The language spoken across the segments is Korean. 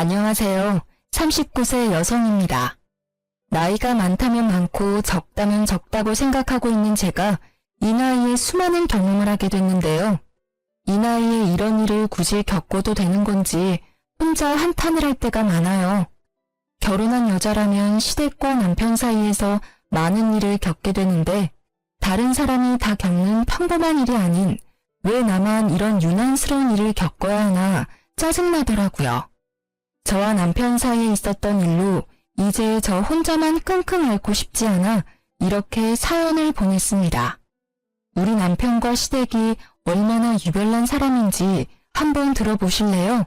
안녕하세요. 39세 여성입니다. 나이가 많다면 많고 적다면 적다고 생각하고 있는 제가 이 나이에 수많은 경험을 하게 됐는데요. 이 나이에 이런 일을 굳이 겪어도 되는 건지 혼자 한탄을 할 때가 많아요. 결혼한 여자라면 시댁과 남편 사이에서 많은 일을 겪게 되는데 다른 사람이 다 겪는 평범한 일이 아닌 왜 나만 이런 유난스러운 일을 겪어야 하나 짜증나더라고요. 저와 남편 사이에 있었던 일로 이제 저 혼자만 끙끙 앓고 싶지 않아 이렇게 사연을 보냈습니다. 우리 남편과 시댁이 얼마나 유별난 사람인지 한번 들어보실래요?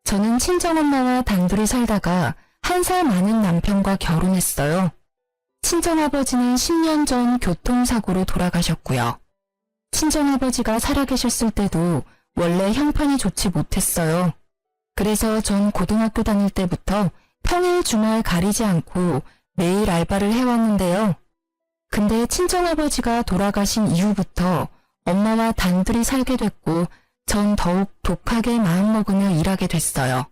저는 친정엄마와 단둘이 살다가 1살 많은 남편과 결혼했어요. 친정아버지는 10년 전 교통사고로 돌아가셨고요. 친정아버지가 살아계셨을 때도 원래 형편이 좋지 못했어요. 그래서 전 고등학교 다닐 때부터 평일 주말 가리지 않고 매일 알바를 해왔는데요. 근데 친정아버지가 돌아가신 이후부터 엄마와 단둘이 살게 됐고 전 더욱 독하게 마음먹으며 일하게 됐어요.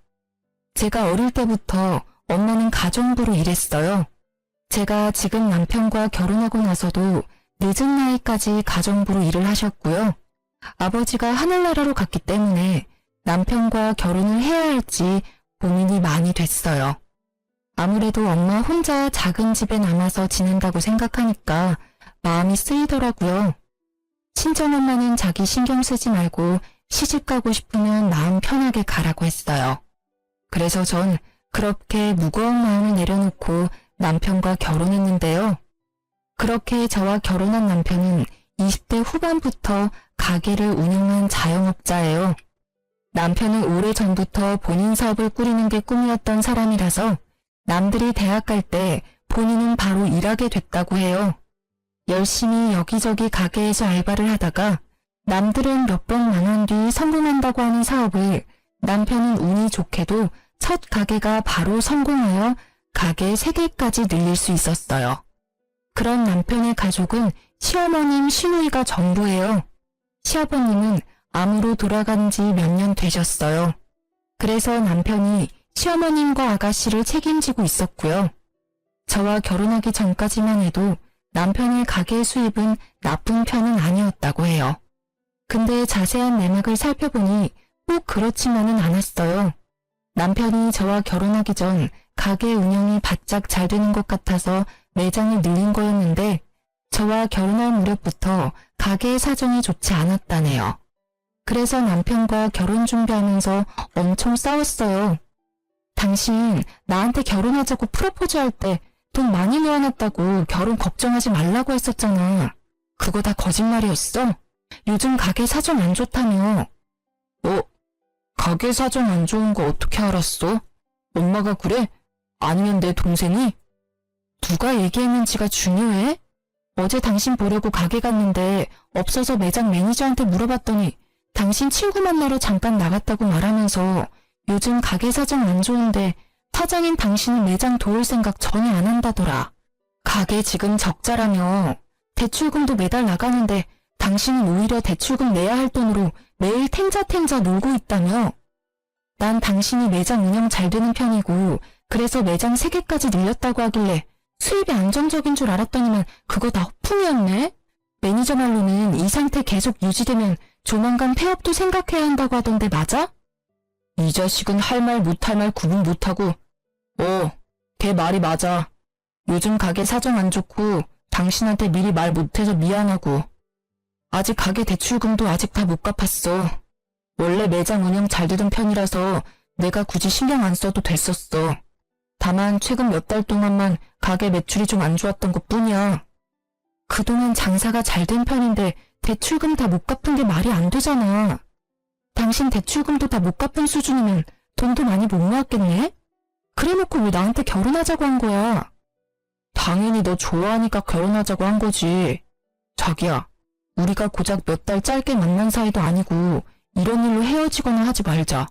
제가 어릴 때부터 엄마는 가정부로 일했어요. 제가 지금 남편과 결혼하고 나서도 늦은 나이까지 가정부로 일을 하셨고요. 아버지가 하늘나라로 갔기 때문에 남편과 결혼을 해야 할지 고민이 많이 됐어요. 아무래도 엄마 혼자 작은 집에 남아서 지낸다고 생각하니까 마음이 쓰이더라고요. 친정엄마는 자기 신경 쓰지 말고 시집가고 싶으면 마음 편하게 가라고 했어요. 그래서 전 그렇게 무거운 마음을 내려놓고 남편과 결혼했는데요. 그렇게 저와 결혼한 남편은 20대 후반부터 가게를 운영한 자영업자예요. 남편은 오래전부터 본인 사업을 꾸리는 게 꿈이었던 사람이라서 남들이 대학 갈 때 본인은 바로 일하게 됐다고 해요. 열심히 여기저기 가게에서 알바를 하다가 남들은 몇 번 망한 뒤 성공한다고 하는 사업을 남편은 운이 좋게도 첫 가게가 바로 성공하여 가게 3개까지 늘릴 수 있었어요. 그런 남편의 가족은 시어머님, 시누이가 전부예요. 시아버님은 암으로 돌아간 지 몇 년 되셨어요. 그래서 남편이 시어머님과 아가씨를 책임지고 있었고요. 저와 결혼하기 전까지만 해도 남편의 가게 수입은 나쁜 편은 아니었다고 해요. 근데 자세한 내막을 살펴보니 꼭 그렇지만은 않았어요. 남편이 저와 결혼하기 전 가게 운영이 바짝 잘 되는 것 같아서 매장을 늘린 거였는데 저와 결혼할 무렵부터 가게의 사정이 좋지 않았다네요. 그래서 남편과 결혼 준비하면서 엄청 싸웠어요. 당신 나한테 결혼하자고 프로포즈할 때 돈 많이 모아놨다고 결혼 걱정하지 말라고 했었잖아. 그거 다 거짓말이었어? 요즘 가게 사정 안 좋다며. 가게 사정 안 좋은 거 어떻게 알았어? 엄마가 그래? 아니면 내 동생이? 누가 얘기했는지가 중요해? 어제 당신 보려고 가게 갔는데 없어서 매장 매니저한테 물어봤더니 당신 친구 만나러 잠깐 나갔다고 말하면서 요즘 가게 사정 안 좋은데 사장인 당신은 매장 도울 생각 전혀 안 한다더라. 가게 지금 적자라며 대출금도 매달 나가는데 당신은 오히려 대출금 내야 할 돈으로 매일 탱자탱자 놀고 있다며. 난 당신이 매장 운영 잘 되는 편이고 그래서 매장 3개까지 늘렸다고 하길래 수입이 안정적인 줄 알았더니만 그거 다 허풍이었네. 매니저 말로는 이 상태 계속 유지되면 조만간 폐업도 생각해야 한다고 하던데 맞아? 이 자식은 할 말 못할 말 구분 못하고 걔 말이 맞아. 요즘 가게 사정 안 좋고 당신한테 미리 말 못해서 미안하고 아직 가게 대출금도 아직 다 못 갚았어. 원래 매장 운영 잘 되던 편이라서 내가 굳이 신경 안 써도 됐었어. 다만 최근 몇 달 동안만 가게 매출이 좀 안 좋았던 것 뿐이야. 그동안 장사가 잘 된 편인데 대출금 다 못 갚은 게 말이 안 되잖아. 당신 대출금도 다 못 갚은 수준이면 돈도 많이 못 모았겠네? 그래놓고 왜 나한테 결혼하자고 한 거야? 당연히 너 좋아하니까 결혼하자고 한 거지. 자기야, 우리가 고작 몇 달 짧게 만난 사이도 아니고 이런 일로 헤어지거나 하지 말자.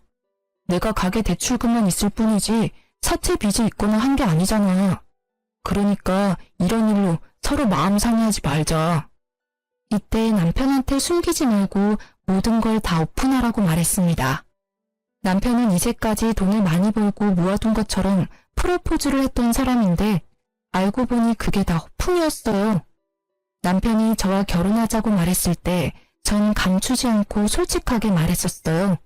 내가 가게 대출금만 있을 뿐이지 사채 빚이 있거나 한 게 아니잖아. 그러니까 이런 일로 서로 마음 상해하지 말자. 이때 남편한테 숨기지 말고 모든 걸 다 오픈하라고 말했습니다. 남편은 이제까지 돈을 많이 벌고 모아둔 것처럼 프로포즈를 했던 사람인데 알고 보니 그게 다 허풍이었어요. 남편이 저와 결혼하자고 말했을 때 전 감추지 않고 솔직하게 말했었어요.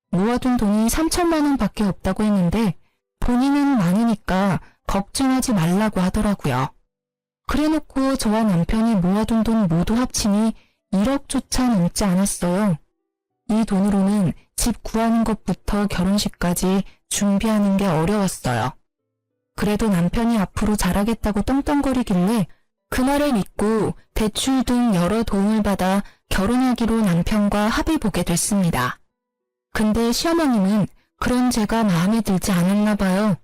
모아둔 돈이 3천만 원 밖에 없다고 했는데 본인은 많으니까 걱정하지 말라고 하더라고요. 그래놓고 저와 남편이 모아둔 돈 모두 합치니 1억조차 넘지 않았어요. 이 돈으로는 집 구하는 것부터 결혼식까지 준비하는 게 어려웠어요. 그래도 남편이 앞으로 잘하겠다고 떵떵거리길래 그 말을 믿고 대출 등 여러 도움을 받아 결혼하기로 남편과 합의 보게 됐습니다. 근데 시어머님은 그런 제가 마음에 들지 않았나 봐요.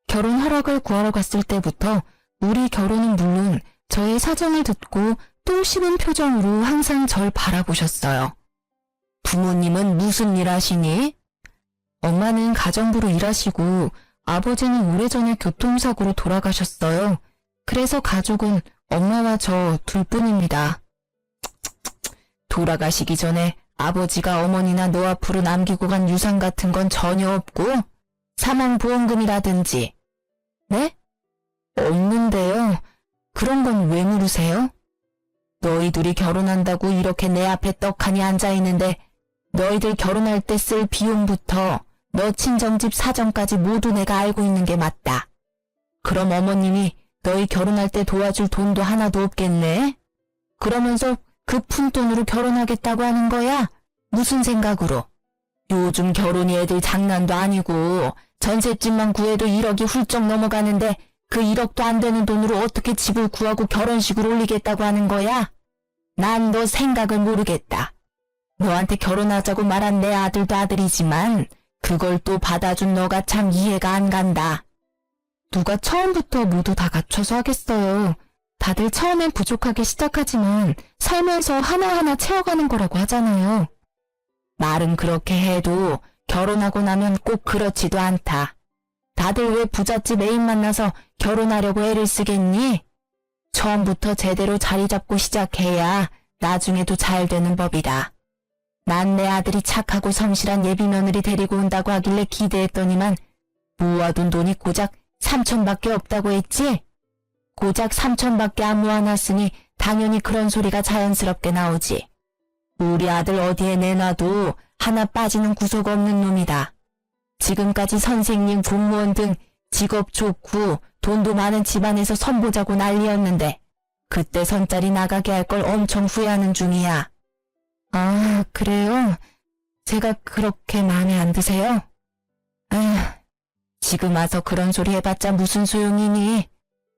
결혼 허락을 구하러 갔을 때부터 우리 결혼은 물론 저의 사정을 듣고 똥 씹은 표정으로 항상 절 바라보셨어요. 부모님은 무슨 일 하시니? 엄마는 가정부로 일하시고 아버지는 오래전에 교통사고로 돌아가셨어요. 그래서 가족은 엄마와 저 둘뿐입니다. 돌아가시기 전에 아버지가 어머니나 너 앞으로 남기고 간 유산 같은 건 전혀 없고 사망보험금이라든지. 네? 없는데요. 그런 건 왜 물으세요? 너희 둘이 결혼한다고 이렇게 내 앞에 떡하니 앉아있는데 너희들 결혼할 때 쓸 비용부터 너 친정집 사정까지 모두 내가 알고 있는 게 맞다. 그럼 어머님이 너희 결혼할 때 도와줄 돈도 하나도 없겠네? 그러면서 그 푼돈으로 결혼하겠다고 하는 거야? 무슨 생각으로? 요즘 결혼이 애들 장난도 아니고 전셋집만 구해도 1억이 훌쩍 넘어가는데 그 1억도 안 되는 돈으로 어떻게 집을 구하고 결혼식을 올리겠다고 하는 거야? 난 너 생각을 모르겠다. 너한테 결혼하자고 말한 내 아들도 아들이지만 그걸 또 받아준 너가 참 이해가 안 간다. 누가 처음부터 모두 다 갖춰서 하겠어요. 다들 처음엔 부족하게 시작하지만 살면서 하나하나 채워가는 거라고 하잖아요. 말은 그렇게 해도 결혼하고 나면 꼭 그렇지도 않다. 다들 왜 부잣집 애인 만나서 결혼하려고 애를 쓰겠니? 처음부터 제대로 자리 잡고 시작해야 나중에도 잘 되는 법이다. 난 내 아들이 착하고 성실한 예비 며느리 데리고 온다고 하길래 기대했더니만 모아둔 돈이 고작 3천밖에 없다고 했지? 고작 3천밖에 안 모아놨으니 당연히 그런 소리가 자연스럽게 나오지. 우리 아들 어디에 내놔도 하나 빠지는 구석 없는 놈이다. 지금까지 선생님, 공무원 등 직업 좋고 돈도 많은 집안에서 선보자고 난리였는데 그때 선짜리 나가게 할 걸 엄청 후회하는 중이야. 아, 그래요? 제가 그렇게 마음에 안 드세요? 아휴, 지금 와서 그런 소리 해봤자 무슨 소용이니?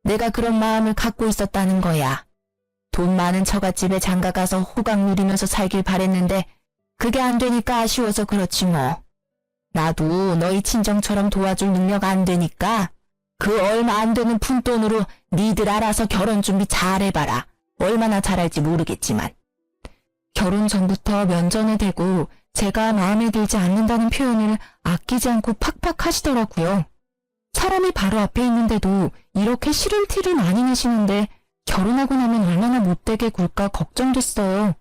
내가 그런 마음을 갖고 있었다는 거야. 돈 많은 처갓집에 장가가서 호강 누리면서 살길 바랬는데 그게 안 되니까 아쉬워서 그렇지 뭐. 나도 너희 친정처럼 도와줄 능력 안 되니까 그 얼마 안 되는 푼돈으로 니들 알아서 결혼 준비 잘 해봐라. 얼마나 잘할지 모르겠지만. 결혼 전부터 면전에 대고 제가 마음에 들지 않는다는 표현을 아끼지 않고 팍팍 하시더라고요. 사람이 바로 앞에 있는데도 이렇게 싫은 티를 많이 내시는데 결혼하고 나면 얼마나 못되게 굴까 걱정됐어요.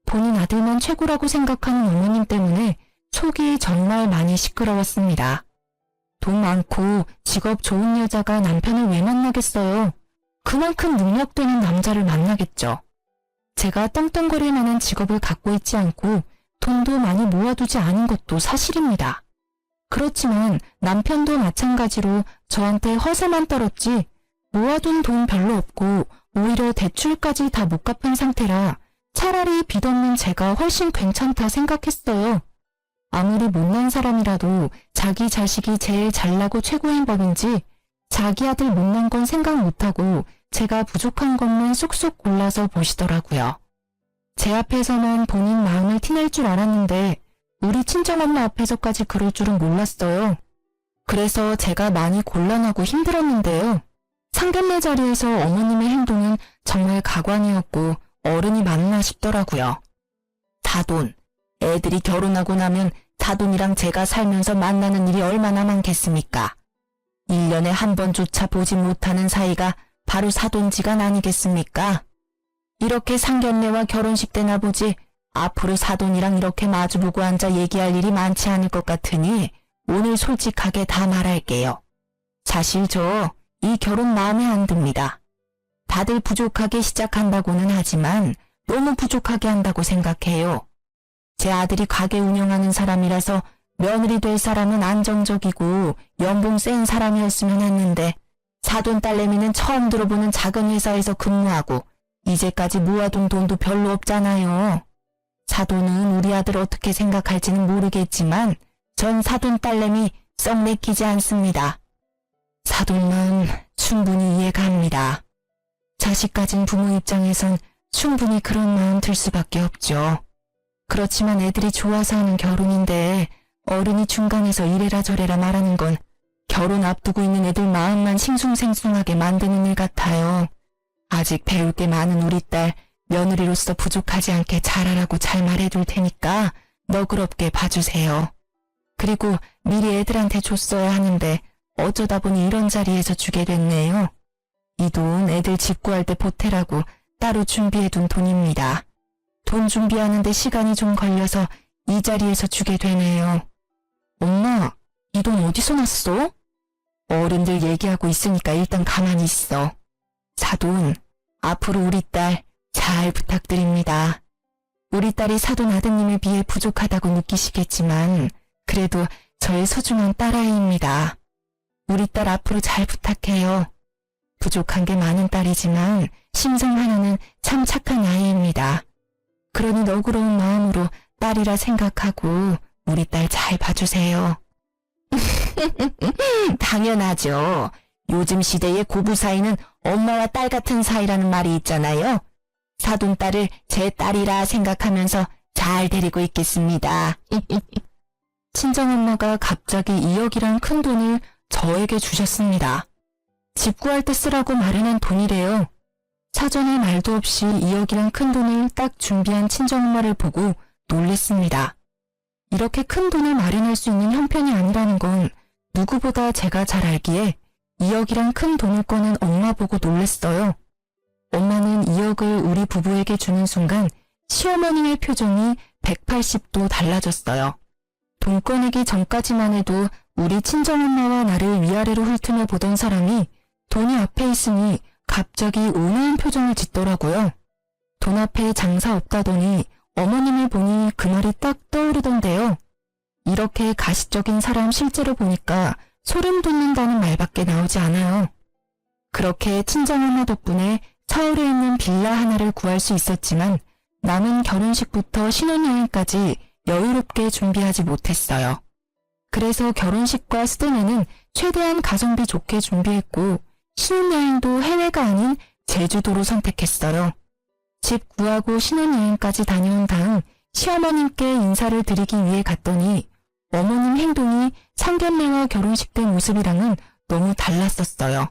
본인 아들만 최고라고 생각하는 어머님 때문에 속이 정말 많이 시끄러웠습니다. 돈 많고 직업 좋은 여자가 남편을 왜 만나겠어요? 그만큼 능력되는 남자를 만나겠죠. 제가 떵떵거릴 만한 직업을 갖고 있지 않고 돈도 많이 모아두지 않은 것도 사실입니다. 그렇지만 남편도 마찬가지로 저한테 허세만 떨었지 모아둔 돈 별로 없고 오히려 대출까지 다 못 갚은 상태라 차라리 빚 없는 제가 훨씬 괜찮다 생각했어요. 아무리 못난 사람이라도 자기 자식이 제일 잘나고 최고인 법인지 자기 아들 못난 건 생각 못하고 제가 부족한 것만 쏙쏙 골라서 보시더라고요. 제 앞에서만 본인 마음을 티낼 줄 알았는데 우리 친정엄마 앞에서까지 그럴 줄은 몰랐어요. 그래서 제가 많이 곤란하고 힘들었는데요. 상견례 자리에서 어머님의 행동은 정말 가관이었고 어른이 맞나 싶더라고요. 다돈, 애들이 결혼하고 나면 다돈이랑 제가 살면서 만나는 일이 얼마나 많겠습니까? 1년에 한 번조차 보지 못하는 사이가 바로 사돈지간 아니겠습니까? 이렇게 상견례와 결혼식 때나 보지 앞으로 사돈이랑 이렇게 마주보고 앉아 얘기할 일이 많지 않을 것 같으니 오늘 솔직하게 다 말할게요. 사실 저 이 결혼 마음에 안 듭니다. 다들 부족하게 시작한다고는 하지만 너무 부족하게 한다고 생각해요. 제 아들이 가게 운영하는 사람이라서 며느리 될 사람은 안정적이고 연봉 센 사람이었으면 했는데 사돈 딸내미는 처음 들어보는 작은 회사에서 근무하고 이제까지 모아둔 돈도 별로 없잖아요. 사돈은 우리 아들 어떻게 생각할지는 모르겠지만 전 사돈 딸내미 썩 내키지 않습니다. 사돈 마음 충분히 이해가 합니다. 자식 가진 부모 입장에선 충분히 그런 마음 들 수밖에 없죠. 그렇지만 애들이 좋아서 하는 결혼인데 어른이 중간에서 이래라 저래라 말하는 건 결혼 앞두고 있는 애들 마음만 싱숭생숭하게 만드는 일 같아요. 아직 배울 게 많은 우리 딸 며느리로서 부족하지 않게 잘하라고 잘 말해둘 테니까 너그럽게 봐주세요. 그리고 미리 애들한테 줬어야 하는데 어쩌다 보니 이런 자리에서 주게 됐네요. 이 돈 애들 집 구할 때 보태라고 따로 준비해둔 돈입니다. 돈 준비하는데 시간이 좀 걸려서 이 자리에서 주게 되네요. 엄마, 이 돈 어디서 났어? 어른들 얘기하고 있으니까 일단 가만히 있어. 사돈, 앞으로 우리 딸 잘 부탁드립니다. 우리 딸이 사돈 아드님에 비해 부족하다고 느끼시겠지만 그래도 저의 소중한 딸아이입니다. 우리 딸 앞으로 잘 부탁해요. 부족한 게 많은 딸이지만 심성 하나는 참 착한 아이입니다. 그러니 너그러운 마음으로 딸이라 생각하고 우리 딸 잘 봐주세요. 당연하죠. 요즘 시대의 고부 사이는 엄마와 딸 같은 사이라는 말이 있잖아요. 사돈 딸을 제 딸이라 생각하면서 잘 데리고 있겠습니다. 친정엄마가 갑자기 2억이란 큰 돈을 저에게 주셨습니다. 집 구할 때 쓰라고 마련한 돈이래요. 사전에 말도 없이 2억이란 큰 돈을 딱 준비한 친정엄마를 보고 놀랬습니다. 이렇게 큰 돈을 마련할 수 있는 형편이 아니라는 건 누구보다 제가 잘 알기에 2억이란 큰 돈을 꺼낸 엄마 보고 놀랬어요. 엄마는 2억을 우리 부부에게 주는 순간 시어머니의 표정이 180도 달라졌어요. 돈 꺼내기 전까지만 해도 우리 친정엄마와 나를 위아래로 훑으며 보던 사람이 돈이 앞에 있으니 갑자기 온화한 표정을 짓더라고요. 돈 앞에 장사 없다더니 어머님을 보니 그 말이 딱 떠오르던데요. 이렇게 가식적인 사람 실제로 보니까 소름 돋는다는 말밖에 나오지 않아요. 그렇게 친정엄마 덕분에 서울에 있는 빌라 하나를 구할 수 있었지만 남은 결혼식부터 신혼여행까지 여유롭게 준비하지 못했어요. 그래서 결혼식과 스드메는 최대한 가성비 좋게 준비했고 신혼여행도 해외가 아닌 제주도로 선택했어요. 집 구하고 신혼여행까지 다녀온 다음 시어머님께 인사를 드리기 위해 갔더니 어머님 행동이 상견례와 결혼식 때 모습이랑은 너무 달랐었어요.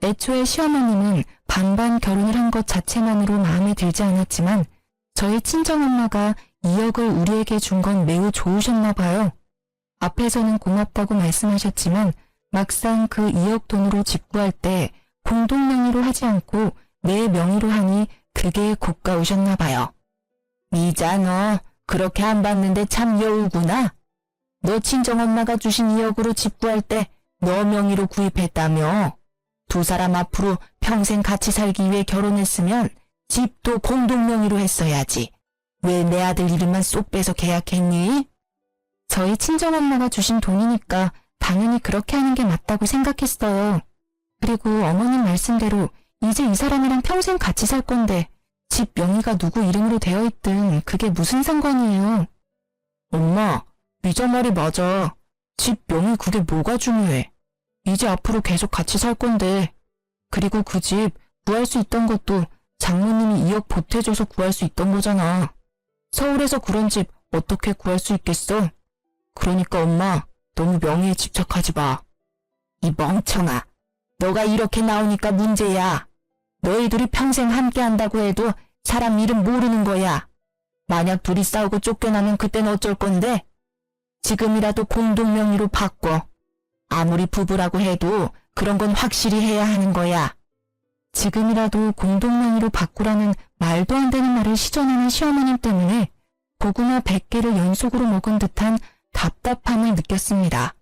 애초에 시어머님은 반반 결혼을 한 것 자체만으로 마음에 들지 않았지만 저희 친정엄마가 2억을 우리에게 준 건 매우 좋으셨나 봐요. 앞에서는 고맙다고 말씀하셨지만 막상 그 2억 돈으로 집 구할 때 공동 명의로 하지 않고 내 명의로 하니 그게 고가우셨나 봐요. 미자 너 그렇게 안 받는데 참 여우구나. 너 친정엄마가 주신 2억으로 집 구할 때 너 명의로 구입했다며. 두 사람 앞으로 평생 같이 살기 위해 결혼했으면 집도 공동 명의로 했어야지. 왜 내 아들 이름만 쏙 빼서 계약했니? 저희 친정엄마가 주신 돈이니까 당연히 그렇게 하는 게 맞다고 생각했어요. 그리고 어머님 말씀대로 이제 이 사람이랑 평생 같이 살 건데 집 명의가 누구 이름으로 되어 있든 그게 무슨 상관이에요. 엄마, 미자 말이 맞아. 집 명의 그게 뭐가 중요해. 이제 앞으로 계속 같이 살 건데. 그리고 그 집 구할 수 있던 것도 장모님이 2억 보태줘서 구할 수 있던 거잖아. 서울에서 그런 집 어떻게 구할 수 있겠어? 그러니까 엄마, 너무 명예에 집착하지 마. 이 멍청아. 너가 이렇게 나오니까 문제야. 너희 둘이 평생 함께 한다고 해도 사람 이름 모르는 거야. 만약 둘이 싸우고 쫓겨나면 그땐 어쩔 건데? 지금이라도 공동 명의로 바꿔. 아무리 부부라고 해도 그런 건 확실히 해야 하는 거야. 지금이라도 공동 명의로 바꾸라는 말도 안 되는 말을 시전하는 시어머님 때문에 고구마 100개를 연속으로 먹은 듯한 답답함을 느꼈습니다.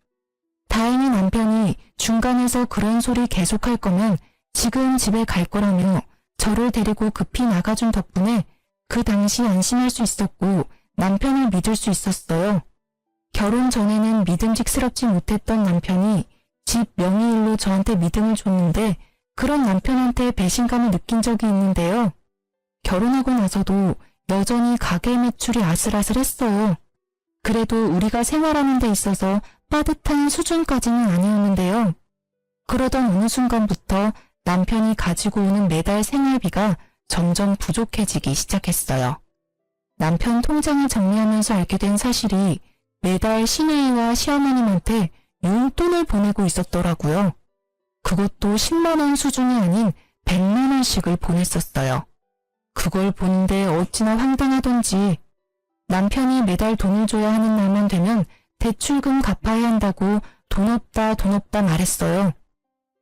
다행히 남편이 중간에서 그런 소리 계속할 거면 지금 집에 갈 거라며 저를 데리고 급히 나가준 덕분에 그 당시 안심할 수 있었고 남편을 믿을 수 있었어요. 결혼 전에는 믿음직스럽지 못했던 남편이 집 명의일로 저한테 믿음을 줬는데 그런 남편한테 배신감을 느낀 적이 있는데요. 결혼하고 나서도 여전히 가게 매출이 아슬아슬했어요. 그래도 우리가 생활하는 데 있어서 빠듯한 수준까지는 아니었는데요. 그러던 어느 순간부터 남편이 가지고 오는 매달 생활비가 점점 부족해지기 시작했어요. 남편 통장을 정리하면서 알게 된 사실이 매달 시누이와 시어머님한테 용돈을 보내고 있었더라고요. 그것도 10만 원 수준이 아닌 100만 원씩을 보냈었어요. 그걸 보는데 어찌나 황당하던지 남편이 매달 돈을 줘야 하는 날만 되면 대출금 갚아야 한다고 돈 없다 말했어요.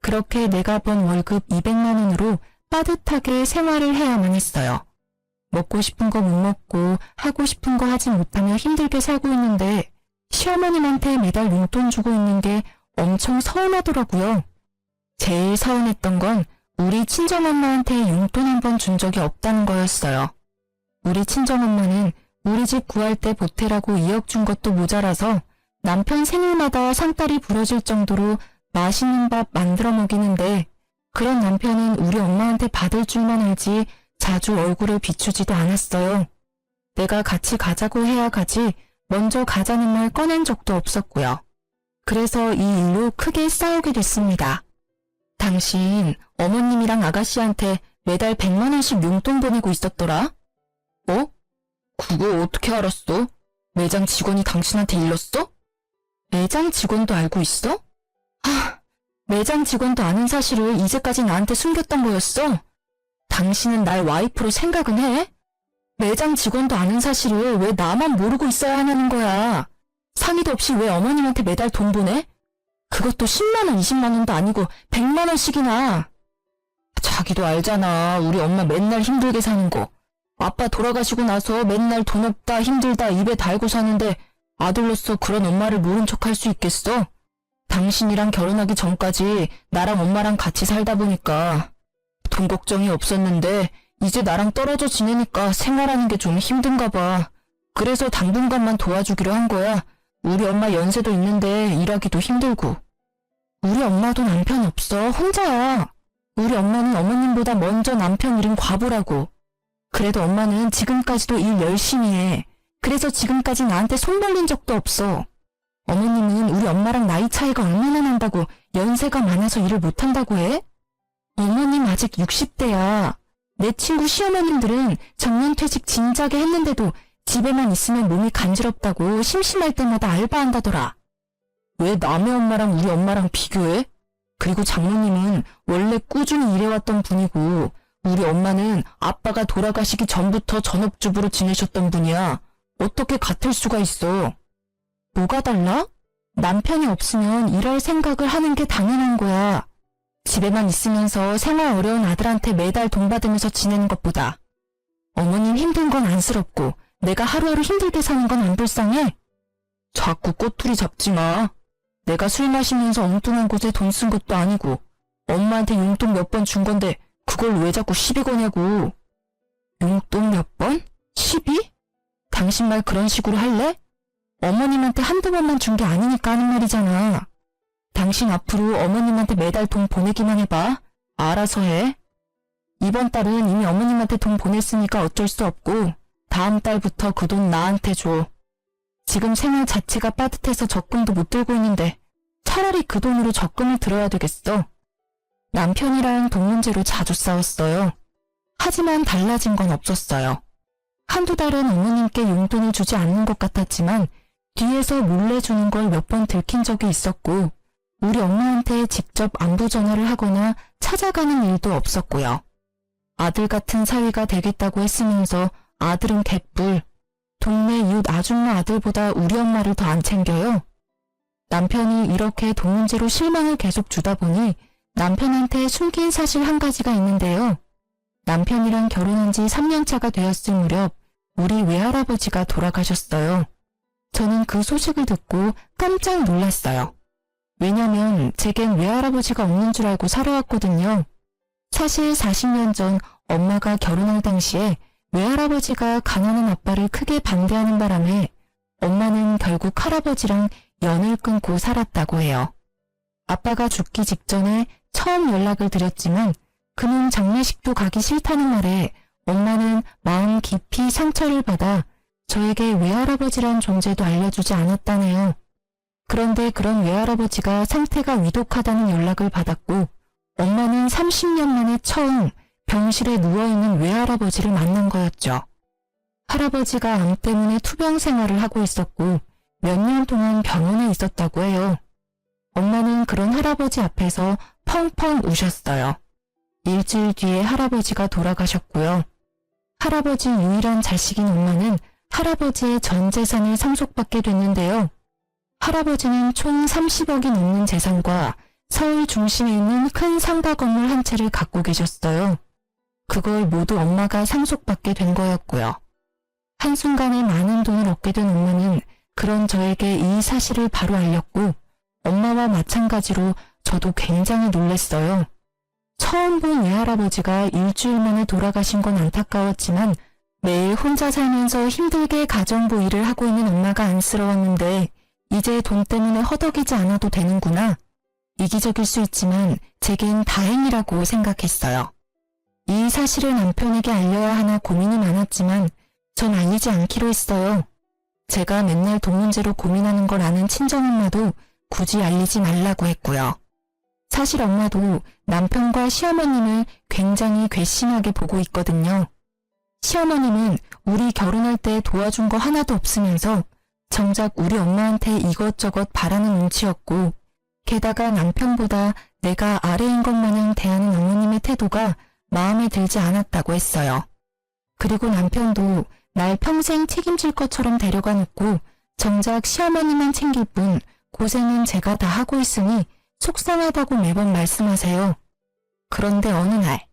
그렇게 내가 번 월급 200만 원으로 빠듯하게 생활을 해야만 했어요. 먹고 싶은 거 못 먹고 하고 싶은 거 하지 못하며 힘들게 살고 있는데 시어머님한테 매달 용돈 주고 있는 게 엄청 서운하더라고요. 제일 서운했던 건 우리 친정엄마한테 용돈 한 번 준 적이 없다는 거였어요. 우리 친정엄마는 우리 집 구할 때 보태라고 2억 준 것도 모자라서 남편 생일마다 상다리 부러질 정도로 맛있는 밥 만들어 먹이는데 그런 남편은 우리 엄마한테 받을 줄만 알지 자주 얼굴을 비추지도 않았어요. 내가 같이 가자고 해야 가지 먼저 가자는 말 꺼낸 적도 없었고요. 그래서 이 일로 크게 싸우게 됐습니다. 당신 어머님이랑 아가씨한테 매달 100만 원씩 용돈 보내고 있었더라? 어? 그거 어떻게 알았어? 매장 직원이 당신한테 일렀어? 매장 직원도 알고 있어? 매장 직원도 아는 사실을 이제까지 나한테 숨겼던 거였어? 당신은 날 와이프로 생각은 해? 매장 직원도 아는 사실을 왜 나만 모르고 있어야 하냐는 거야. 상의도 없이 왜 어머님한테 매달 돈 보내? 그것도 10만 원, 20만 원도 아니고 100만 원씩이나. 자기도 알잖아. 우리 엄마 맨날 힘들게 사는 거. 아빠 돌아가시고 나서 맨날 돈 없다 힘들다 입에 달고 사는데 아들로서 그런 엄마를 모른 척할 수 있겠어? 당신이랑 결혼하기 전까지 나랑 엄마랑 같이 살다 보니까 돈 걱정이 없었는데 이제 나랑 떨어져 지내니까 생활하는 게 좀 힘든가 봐. 그래서 당분간만 도와주기로 한 거야. 우리 엄마 연세도 있는데 일하기도 힘들고. 우리 엄마도 남편 없어. 혼자야. 우리 엄마는 어머님보다 먼저 남편 잃은 과부라고. 그래도 엄마는 지금까지도 일 열심히 해. 그래서 지금까지 나한테 손 벌린 적도 없어. 어머님은 우리 엄마랑 나이 차이가 얼마나 난다고 연세가 많아서 일을 못한다고 해? 어머님 아직 60대야. 내 친구 시어머님들은 정년퇴직 진작에 했는데도 집에만 있으면 몸이 간지럽다고 심심할 때마다 알바한다더라. 왜 남의 엄마랑 우리 엄마랑 비교해? 그리고 장모님은 원래 꾸준히 일해왔던 분이고 우리 엄마는 아빠가 돌아가시기 전부터 전업주부로 지내셨던 분이야. 어떻게 같을 수가 있어? 뭐가 달라? 남편이 없으면 일할 생각을 하는 게 당연한 거야. 집에만 있으면서 생활 어려운 아들한테 매달 돈 받으면서 지내는 것보다 어머님 힘든 건 안쓰럽고 내가 하루하루 힘들게 사는 건 안 불쌍해? 자꾸 꼬투리 잡지 마. 내가 술 마시면서 엉뚱한 곳에 돈 쓴 것도 아니고 엄마한테 용돈 몇 번 준 건데 그걸 왜 자꾸 시비 거냐고. 용돈 몇 번? 시비? 당신 말 그런 식으로 할래? 어머님한테 한두 번만 준 게 아니니까 하는 말이잖아. 당신 앞으로 어머님한테 매달 돈 보내기만 해봐. 알아서 해. 이번 달은 이미 어머님한테 돈 보냈으니까 어쩔 수 없고 다음 달부터 그 돈 나한테 줘. 지금 생활 자체가 빠듯해서 적금도 못 들고 있는데 차라리 그 돈으로 적금을 들어야 되겠어. 남편이랑 돈 문제로 자주 싸웠어요. 하지만 달라진 건 없었어요. 한두 달은 어머님께 용돈을 주지 않는 것 같았지만 뒤에서 몰래 주는 걸 몇 번 들킨 적이 있었고 우리 엄마한테 직접 안부 전화를 하거나 찾아가는 일도 없었고요. 아들 같은 사위가 되겠다고 했으면서 아들은 개뿔. 동네 이웃 아줌마 아들보다 우리 엄마를 더 안 챙겨요. 남편이 이렇게 돈 문제로 실망을 계속 주다 보니 남편한테 숨긴 사실 한 가지가 있는데요. 남편이랑 결혼한 지 3년 차가 되었을 무렵 우리 외할아버지가 돌아가셨어요. 저는 그 소식을 듣고 깜짝 놀랐어요. 왜냐면 제겐 외할아버지가 없는 줄 알고 살아왔거든요. 사실 40년 전 엄마가 결혼할 당시에 외할아버지가 가난한 아빠를 크게 반대하는 바람에 엄마는 결국 할아버지랑 연을 끊고 살았다고 해요. 아빠가 죽기 직전에 처음 연락을 드렸지만 그는 장례식도 가기 싫다는 말에 엄마는 마음 깊이 상처를 받아 저에게 외할아버지란 존재도 알려주지 않았다네요. 그런데 그런 외할아버지가 상태가 위독하다는 연락을 받았고 엄마는 30년 만에 처음 병실에 누워있는 외할아버지를 만난 거였죠. 할아버지가 암 때문에 투병 생활을 하고 있었고 몇 년 동안 병원에 있었다고 해요. 엄마는 그런 할아버지 앞에서 펑펑 우셨어요. 일주일 뒤에 할아버지가 돌아가셨고요. 할아버지 유일한 자식인 엄마는 할아버지의 전 재산을 상속받게 됐는데요. 할아버지는 총 30억이 넘는 재산과 서울 중심에 있는 큰 상가 건물 한 채를 갖고 계셨어요. 그걸 모두 엄마가 상속받게 된 거였고요. 한순간에 많은 돈을 얻게 된 엄마는 그런 저에게 이 사실을 바로 알렸고 엄마와 마찬가지로 저도 굉장히 놀랐어요. 처음 본 외할아버지가 일주일 만에 돌아가신 건 안타까웠지만 매일 혼자 살면서 힘들게 가정부 일을 하고 있는 엄마가 안쓰러웠는데 이제 돈 때문에 허덕이지 않아도 되는구나. 이기적일 수 있지만 제겐 다행이라고 생각했어요. 이 사실을 남편에게 알려야 하나 고민이 많았지만 전 알리지 않기로 했어요. 제가 맨날 돈 문제로 고민하는 걸 아는 친정엄마도 굳이 알리지 말라고 했고요. 사실 엄마도 남편과 시어머님을 굉장히 괘씸하게 보고 있거든요. 시어머님은 우리 결혼할 때 도와준 거 하나도 없으면서 정작 우리 엄마한테 이것저것 바라는 눈치였고 게다가 남편보다 내가 아래인 것 마냥 대하는 어머님의 태도가 마음에 들지 않았다고 했어요. 그리고 남편도 날 평생 책임질 것처럼 데려가 놓고 정작 시어머니만 챙길 뿐 고생은 제가 다 하고 있으니 속상하다고 매번 말씀하세요. 그런데 어느 날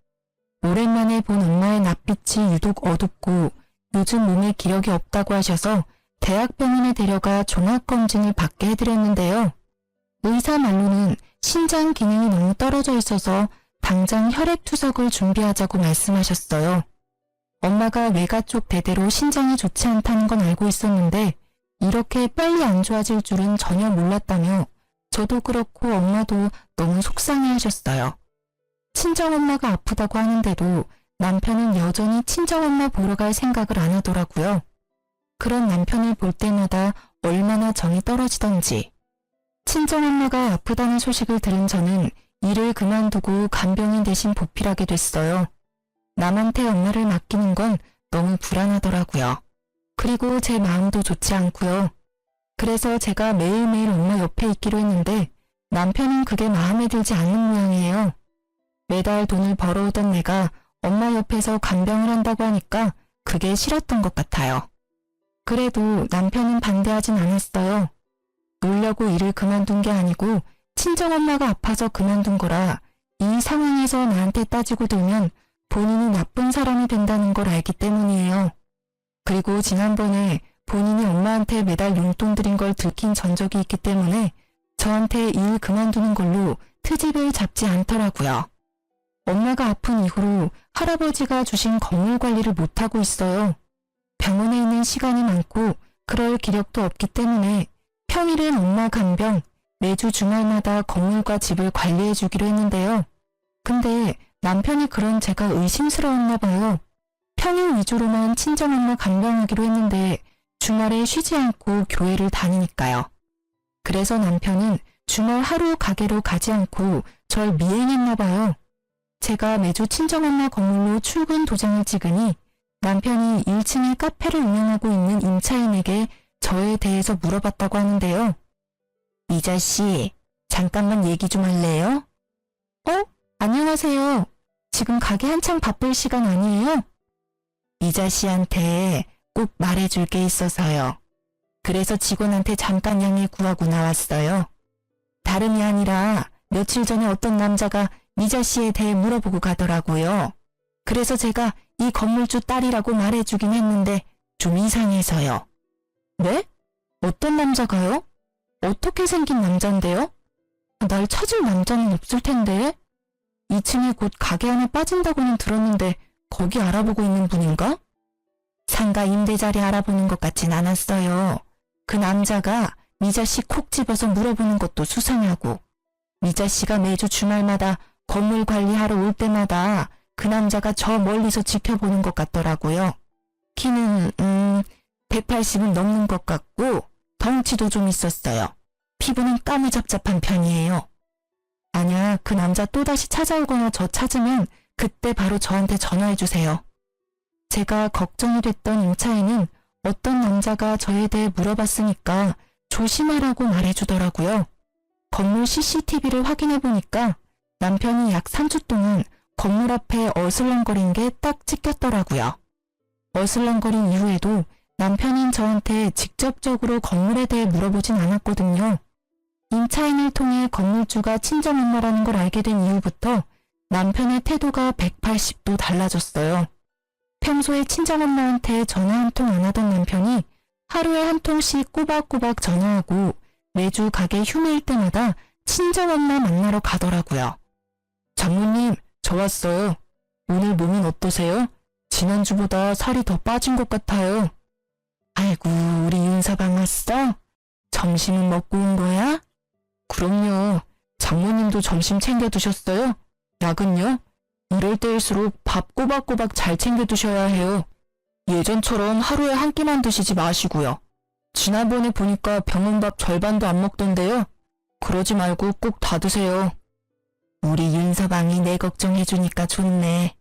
오랜만에 본 엄마의 낯빛이 유독 어둡고 요즘 몸에 기력이 없다고 하셔서 대학병원에 데려가 종합검진을 받게 해드렸는데요. 의사 말로는 신장 기능이 너무 떨어져 있어서 당장 혈액투석을 준비하자고 말씀하셨어요. 엄마가 외가 쪽 대대로 신장이 좋지 않다는 건 알고 있었는데 이렇게 빨리 안 좋아질 줄은 전혀 몰랐다며 저도 그렇고 엄마도 너무 속상해 하셨어요. 친정엄마가 아프다고 하는데도 남편은 여전히 친정엄마 보러 갈 생각을 안 하더라고요. 그런 남편을 볼 때마다 얼마나 정이 떨어지던지. 친정엄마가 아프다는 소식을 들은 저는 일을 그만두고 간병인 대신 보필하게 됐어요. 남한테 엄마를 맡기는 건 너무 불안하더라고요. 그리고 제 마음도 좋지 않고요. 그래서 제가 매일매일 엄마 옆에 있기로 했는데 남편은 그게 마음에 들지 않는 모양이에요. 매달 돈을 벌어오던 내가 엄마 옆에서 간병을 한다고 하니까 그게 싫었던 것 같아요. 그래도 남편은 반대하진 않았어요. 놀려고 일을 그만둔 게 아니고 친정엄마가 아파서 그만둔 거라 이 상황에서 나한테 따지고 들면 본인이 나쁜 사람이 된다는 걸 알기 때문이에요. 그리고 지난번에 본인이 엄마한테 매달 용돈 드린 걸 들킨 전적이 있기 때문에 저한테 일 그만두는 걸로 트집을 잡지 않더라고요. 엄마가 아픈 이후로 할아버지가 주신 건물 관리를 못하고 있어요. 병원에 있는 시간이 많고 그럴 기력도 없기 때문에 평일엔 엄마 간병, 매주 주말마다 건물과 집을 관리해 주기로 했는데요. 근데 남편이 그런 제가 의심스러웠나 봐요. 평일 위주로만 친정엄마 간병하기로 했는데 주말에 쉬지 않고 교회를 다니니까요. 그래서 남편은 주말 하루 가게로 가지 않고 절 미행했나 봐요. 제가 매주 친정엄마 건물로 출근 도장을 찍으니 남편이 1층에 카페를 운영하고 있는 임차인에게 저에 대해서 물어봤다고 하는데요. 이자씨, 잠깐만 얘기 좀 할래요? 안녕하세요. 지금 가게 한창 바쁠 시간 아니에요? 이자씨한테 꼭 말해줄 게 있어서요. 그래서 직원한테 잠깐 양해 구하고 나왔어요. 다름이 아니라 며칠 전에 어떤 남자가 이자씨에 대해 물어보고 가더라고요. 그래서 제가 이 건물주 딸이라고 말해주긴 했는데 좀 이상해서요. 네? 어떤 남자가요? 어떻게 생긴 남잔데요? 날 찾을 남자는 없을 텐데. 2층에 곧 가게 하나 빠진다고는 들었는데 거기 알아보고 있는 분인가? 상가 임대자리 알아보는 것 같진 않았어요. 그 남자가 미자씨 콕 집어서 물어보는 것도 수상하고, 미자씨가 매주 주말마다 건물 관리하러 올 때마다 그 남자가 저 멀리서 지켜보는 것 같더라고요. 키는 180은 넘는 것 같고 덩치도 좀 있었어요. 피부는 까무잡잡한 편이에요. 만약 그 남자 또다시 찾아오거나 저 찾으면 그때 바로 저한테 전화해주세요. 제가 걱정이 됐던 임차인은 어떤 남자가 저에 대해 물어봤으니까 조심하라고 말해주더라고요. 건물 CCTV를 확인해보니까 남편이 약 3주 동안 건물 앞에 어슬렁거린 게 딱 찍혔더라고요. 어슬렁거린 이후에도 남편인 저한테 직접적으로 건물에 대해 물어보진 않았거든요. 임차인을 통해 건물주가 친정엄마라는 걸 알게 된 이후부터 남편의 태도가 180도 달라졌어요. 평소에 친정엄마한테 전화 한 통 안 하던 남편이 하루에 한 통씩 꼬박꼬박 전화하고 매주 가게 휴무일 때마다 친정엄마 만나러 가더라고요. 장모님, 저 왔어요. 오늘 몸은 어떠세요? 지난주보다 살이 더 빠진 것 같아요. 아이고, 우리 윤서방 왔어? 점심은 먹고 온 거야? 그럼요. 장모님도 점심 챙겨 드셨어요? 약은요? 이럴 때일수록 밥 꼬박꼬박 잘 챙겨 드셔야 해요. 예전처럼 하루에 한 끼만 드시지 마시고요. 지난번에 보니까 병원밥 절반도 안 먹던데요. 그러지 말고 꼭 다 드세요. 우리 윤서방이 내 걱정해주니까 좋네.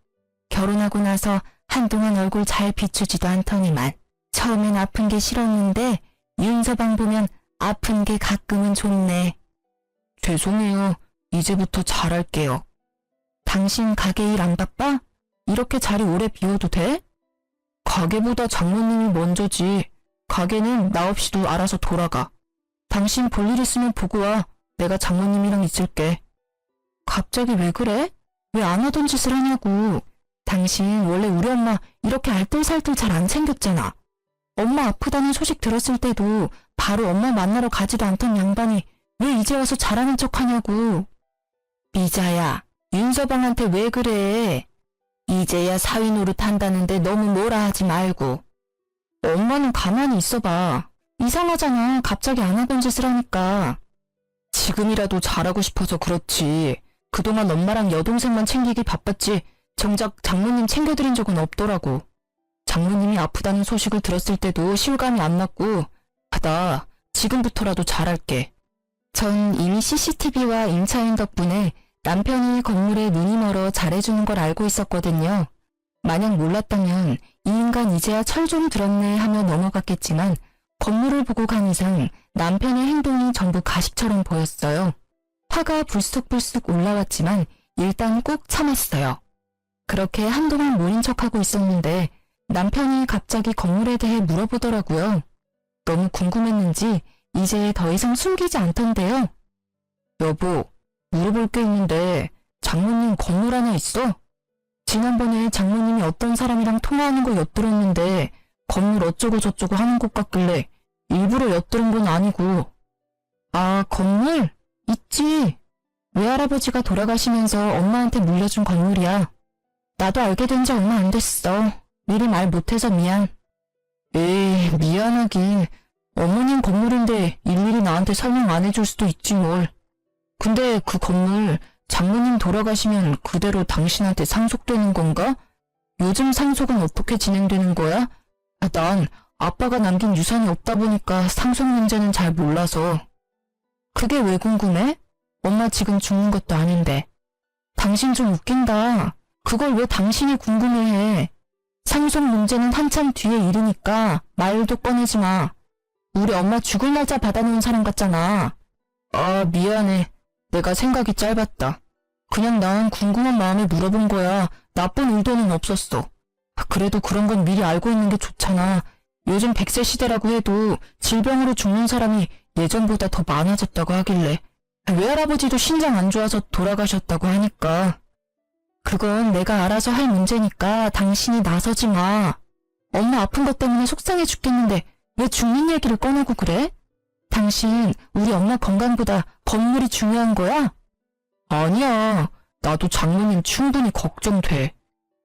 결혼하고 나서 한동안 얼굴 잘 비추지도 않더니만 처음엔 아픈 게 싫었는데 윤서방 보면 아픈 게 가끔은 좋네. 죄송해요. 이제부터 잘할게요. 당신 가게 일 안 바빠? 이렇게 자리 오래 비워도 돼? 가게보다 장모님이 먼저지. 가게는 나 없이도 알아서 돌아가. 당신 볼 일 있으면 보고 와. 내가 장모님이랑 있을게. 갑자기 왜 그래? 왜 안 하던 짓을 하냐고. 당신 원래 우리 엄마 이렇게 알뜰살뜰 잘 안 챙겼잖아. 엄마 아프다는 소식 들었을 때도 바로 엄마 만나러 가지도 않던 양반이 왜 이제 와서 잘하는 척 하냐고. 미자야, 윤서방한테 왜 그래? 이제야 사위 노릇 한다는데 너무 뭐라 하지 말고. 엄마는 가만히 있어봐. 이상하잖아. 갑자기 안 하던 짓을 하니까. 지금이라도 잘하고 싶어서 그렇지. 그동안 엄마랑 여동생만 챙기기 바빴지 정작 장모님 챙겨드린 적은 없더라고. 장모님이 아프다는 소식을 들었을 때도 실감이 안 났고, 나 지금부터라도 잘할게. 전 이미 CCTV와 임차인 덕분에 남편이 건물에 눈이 멀어 잘해주는 걸 알고 있었거든요. 만약 몰랐다면 이 인간 이제야 철 좀 들었네 하며 넘어갔겠지만 건물을 보고 간 이상 남편의 행동이 전부 가식처럼 보였어요. 화가 불쑥불쑥 올라왔지만 일단 꾹 참았어요. 그렇게 한동안 모른 척하고 있었는데 남편이 갑자기 건물에 대해 물어보더라고요. 너무 궁금했는지 이제 더 이상 숨기지 않던데요. 여보, 물어볼 게 있는데 장모님 건물 하나 있어? 지난번에 장모님이 어떤 사람이랑 통화하는 거 엿들었는데 건물 어쩌고 저쩌고 하는 것 같길래 일부러 엿들은 건 아니고. 아, 건물? 있지. 외할아버지가 돌아가시면서 엄마한테 물려준 건물이야. 나도 알게 된 지 얼마 안 됐어. 미리 말 못해서 미안. 에이, 미안하긴. 어머님 건물인데 일일이 나한테 설명 안 해줄 수도 있지 뭘. 근데 그 건물 장모님 돌아가시면 그대로 당신한테 상속되는 건가? 요즘 상속은 어떻게 진행되는 거야? 난 아빠가 남긴 유산이 없다 보니까 상속 문제는 잘 몰라서. 그게 왜 궁금해? 엄마 지금 죽는 것도 아닌데. 당신 좀 웃긴다. 그걸 왜 당신이 궁금해해? 상속 문제는 한참 뒤에 일이니까 말도 꺼내지 마. 우리 엄마 죽을 날짜 받아놓은 사람 같잖아. 아, 미안해. 내가 생각이 짧았다. 그냥 난 궁금한 마음에 물어본 거야. 나쁜 의도는 없었어. 그래도 그런 건 미리 알고 있는 게 좋잖아. 요즘 100세 시대라고 해도 질병으로 죽는 사람이 예전보다 더 많아졌다고 하길래. 외할아버지도 신장 안 좋아서 돌아가셨다고 하니까. 그건 내가 알아서 할 문제니까 당신이 나서지 마. 엄마 아픈 것 때문에 속상해 죽겠는데 왜 죽는 얘기를 꺼내고 그래? 당신 우리 엄마 건강보다 건물이 중요한 거야? 아니야. 나도 장모님 충분히 걱정돼.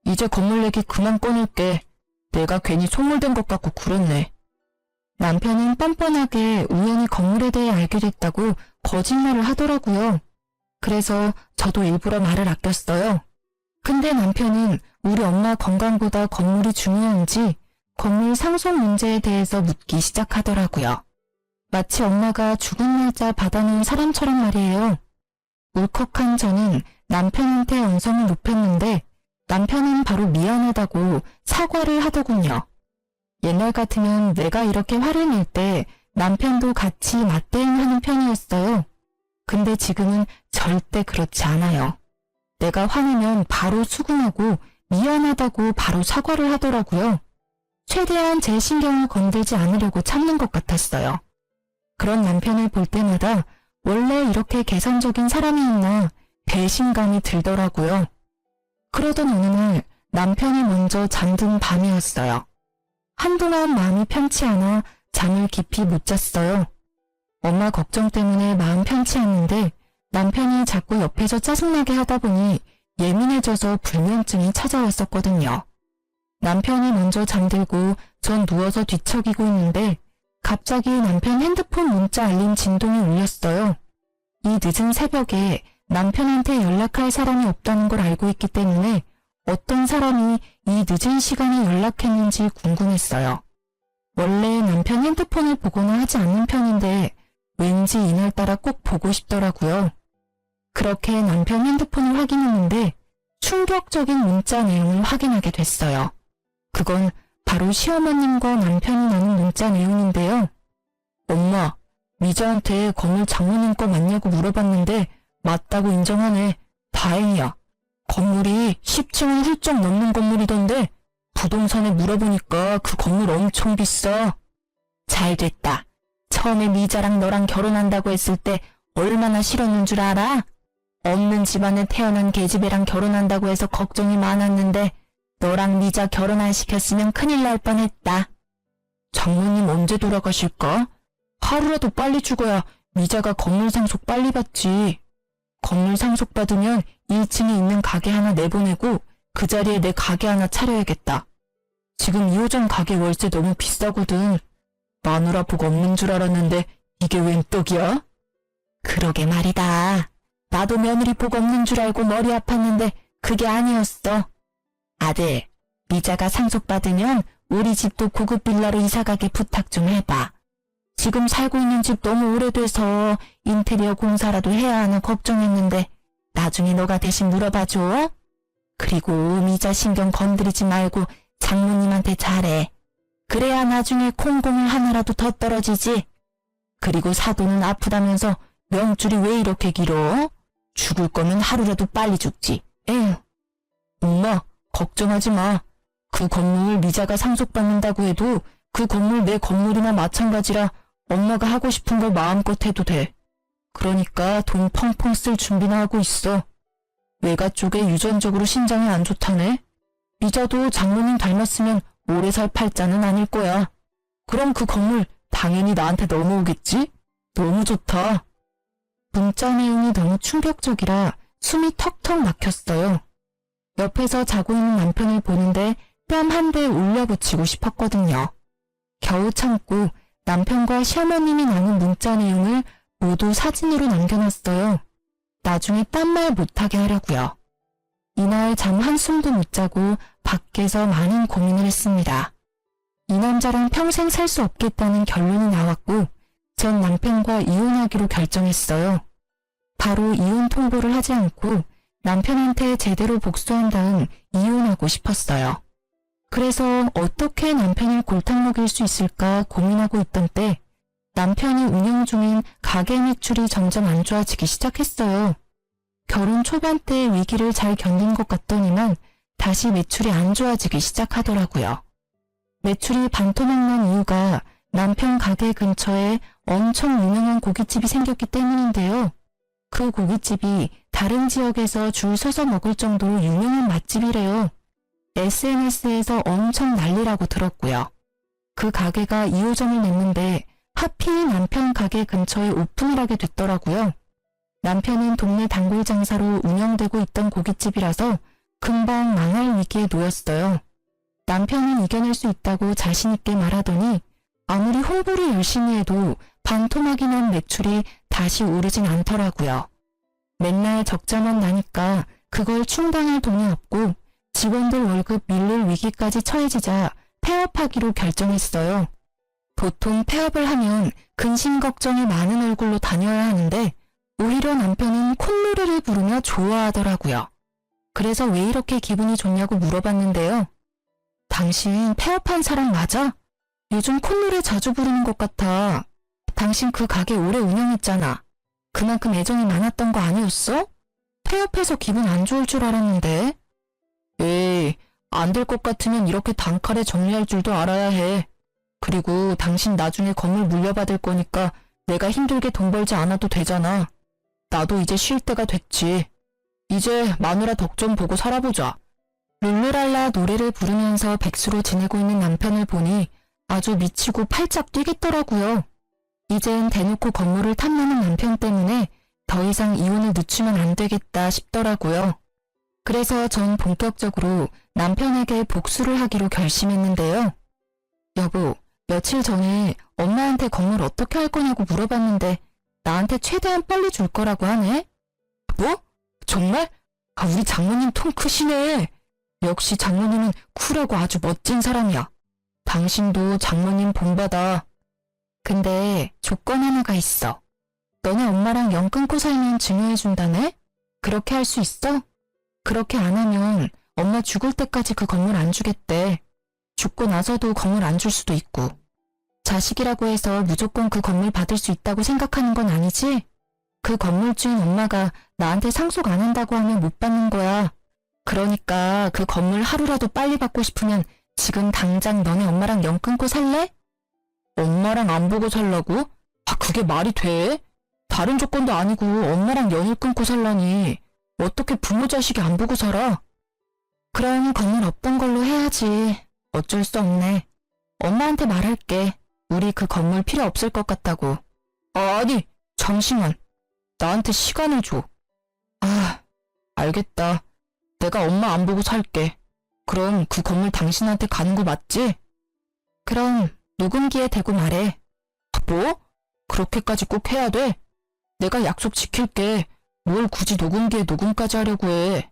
이제 건물 얘기 그만 꺼낼게. 내가 괜히 소몰된 것 같고 그렇네. 남편은 뻔뻔하게 우연히 건물에 대해 알게 됐다고 거짓말을 하더라고요. 그래서 저도 일부러 말을 아꼈어요. 근데 남편은 우리 엄마 건강보다 건물이 중요한지 건물 상속 문제에 대해서 묻기 시작하더라고요. 마치 엄마가 죽은 날짜 받아놓은 사람처럼 말이에요. 울컥한 저는 남편한테 언성을 높였는데 남편은 바로 미안하다고 사과를 하더군요. 옛날 같으면 내가 이렇게 화를 낼 때 남편도 같이 맞대응하는 편이었어요. 근데 지금은 절대 그렇지 않아요. 내가 화내면 바로 수긍하고 미안하다고 바로 사과를 하더라고요. 최대한 제 신경을 건들지 않으려고 참는 것 같았어요. 그런 남편을 볼 때마다 원래 이렇게 계산적인 사람이었나 배신감이 들더라고요. 그러던 어느 날 남편이 먼저 잠든 밤이었어요. 한동안 마음이 편치 않아 잠을 깊이 못 잤어요. 엄마 걱정 때문에 마음 편치 않는데 남편이 자꾸 옆에서 짜증나게 하다 보니 예민해져서 불면증이 찾아왔었거든요. 남편이 먼저 잠들고 전 누워서 뒤척이고 있는데 갑자기 남편 핸드폰 문자 알림 진동이 울렸어요. 이 늦은 새벽에 남편한테 연락할 사람이 없다는 걸 알고 있기 때문에 어떤 사람이 이 늦은 시간에 연락했는지 궁금했어요. 원래 남편 핸드폰을 보거나 하지 않는 편인데 왠지 이날따라 꼭 보고 싶더라고요. 그렇게 남편 핸드폰을 확인했는데 충격적인 문자 내용을 확인하게 됐어요. 그건 바로 시어머님과 남편이 나눈 문자 내용인데요. 엄마, 미자한테 건물 장모님 거 맞냐고 물어봤는데 맞다고 인정하네. 다행이야. 건물이 10층을 훌쩍 넘는 건물이던데 부동산에 물어보니까 그 건물 엄청 비싸. 잘 됐다. 처음에 미자랑 너랑 결혼한다고 했을 때 얼마나 싫었는 줄 알아? 없는 집안에 태어난 계집애랑 결혼한다고 해서 걱정이 많았는데 너랑 미자 결혼 안 시켰으면 큰일 날 뻔했다. 장모님 언제 돌아가실까? 하루라도 빨리 죽어야 미자가 건물 상속 빨리 받지. 건물 상속 받으면 1층에 있는 가게 하나 내보내고 그 자리에 내 가게 하나 차려야겠다. 지금 2호점 가게 월세 너무 비싸거든. 마누라 복 없는 줄 알았는데 이게 웬 떡이야? 그러게 말이다. 나도 며느리 복 없는 줄 알고 머리 아팠는데 그게 아니었어. 아들, 미자가 상속받으면 우리 집도 고급 빌라로 이사가게 부탁 좀 해봐. 지금 살고 있는 집 너무 오래돼서 인테리어 공사라도 해야 하나 걱정했는데 나중에 너가 대신 물어봐줘. 그리고 미자 신경 건드리지 말고 장모님한테 잘해. 그래야 나중에 콩고물 하나라도 더 떨어지지. 그리고 사돈은 아프다면서 명줄이 왜 이렇게 길어? 죽을 거면 하루라도 빨리 죽지. 에휴. 엄마, 걱정하지 마. 그 건물 미자가 상속받는다고 해도 그 건물 내 건물이나 마찬가지라 엄마가 하고 싶은 거 마음껏 해도 돼. 그러니까 돈 펑펑 쓸 준비나 하고 있어. 외가 쪽에 유전적으로 신장이 안 좋다네. 미자도 장모님 닮았으면 오래 살 팔자는 아닐 거야. 그럼 그 건물 당연히 나한테 넘어오겠지? 너무 좋다. 문자 내용이 너무 충격적이라 숨이 턱턱 막혔어요. 옆에서 자고 있는 남편을 보는데 뺨 한 대 올려붙이고 싶었거든요. 겨우 참고 남편과 시어머님이 나눈 문자 내용을 모두 사진으로 남겨놨어요. 나중에 딴 말 못하게 하려고요. 이날 잠 한숨도 못 자고 밖에서 많은 고민을 했습니다. 이 남자랑 평생 살 수 없겠다는 결론이 나왔고 전 남편과 이혼하기로 결정했어요. 바로 이혼 통보를 하지 않고 남편한테 제대로 복수한 다음 이혼하고 싶었어요. 그래서 어떻게 남편을 골탕 먹일 수 있을까 고민하고 있던 때 남편이 운영 중인 가게 매출이 점점 안 좋아지기 시작했어요. 결혼 초반 때 위기를 잘 견딘 것 같더니만 다시 매출이 안 좋아지기 시작하더라고요. 매출이 반토막 난 이유가 남편 가게 근처에 엄청 유명한 고깃집이 생겼기 때문인데요. 그 고깃집이 다른 지역에서 줄 서서 먹을 정도로 유명한 맛집이래요. SNS에서 엄청 난리라고 들었고요. 그 가게가 2호점을 냈는데 하필 남편 가게 근처에 오픈을 하게 됐더라고요. 남편은 동네 단골 장사로 운영되고 있던 고깃집이라서 금방 망할 위기에 놓였어요. 남편은 이겨낼 수 있다고 자신있게 말하더니 아무리 홍보를 열심히 해도 반토막이 난 매출이 다시 오르진 않더라고요. 맨날 적자만 나니까 그걸 충당할 돈이 없고 직원들 월급 밀릴 위기까지 처해지자 폐업하기로 결정했어요. 보통 폐업을 하면 근심 걱정이 많은 얼굴로 다녀야 하는데 오히려 남편은 콧노래를 부르며 좋아하더라고요. 그래서 왜 이렇게 기분이 좋냐고 물어봤는데요. 당신 폐업한 사람 맞아? 요즘 콧노래 자주 부르는 것 같아. 당신 그 가게 오래 운영했잖아. 그만큼 애정이 많았던 거 아니었어? 폐업해서 기분 안 좋을 줄 알았는데. 에이, 안 될 것 같으면 이렇게 단칼에 정리할 줄도 알아야 해. 그리고 당신 나중에 건물 물려받을 거니까 내가 힘들게 돈 벌지 않아도 되잖아. 나도 이제 쉴 때가 됐지. 이제 마누라 덕 좀 보고 살아보자. 룰루랄라 노래를 부르면서 백수로 지내고 있는 남편을 보니 아주 미치고 팔짝 뛰겠더라고요. 이젠 대놓고 건물을 탐내는 남편 때문에 더 이상 이혼을 늦추면 안 되겠다 싶더라고요. 그래서 전 본격적으로 남편에게 복수를 하기로 결심했는데요. 여보, 며칠 전에 엄마한테 건물 어떻게 할 거냐고 물어봤는데 나한테 최대한 빨리 줄 거라고 하네. 뭐? 정말? 우리 장모님 통 크시네. 역시 장모님은 쿨하고 아주 멋진 사람이야. 당신도 장모님 본받아. 근데 조건 하나가 있어. 너네 엄마랑 연 끊고 살면 증여해준다네? 그렇게 할 수 있어? 그렇게 안 하면 엄마 죽을 때까지 그 건물 안 주겠대. 죽고 나서도 건물 안 줄 수도 있고. 자식이라고 해서 무조건 그 건물 받을 수 있다고 생각하는 건 아니지? 그 건물주인 엄마가 나한테 상속 안 한다고 하면 못 받는 거야. 그러니까 그 건물 하루라도 빨리 받고 싶으면 지금 당장 너네 엄마랑 연 끊고 살래? 엄마랑 안 보고 살라고? 그게 말이 돼? 다른 조건도 아니고 엄마랑 연을 끊고 살라니. 어떻게 부모 자식이 안 보고 살아? 그럼 건물 없던 걸로 해야지. 어쩔 수 없네. 엄마한테 말할게. 우리 그 건물 필요 없을 것 같다고. 아니, 잠시만. 나한테 시간을 줘. 알겠다. 내가 엄마 안 보고 살게. 그럼 그 건물 당신한테 가는 거 맞지? 그럼 녹음기에 대고 말해. 뭐? 그렇게까지 꼭 해야 돼? 내가 약속 지킬게. 뭘 굳이 녹음기에 녹음까지 하려고 해.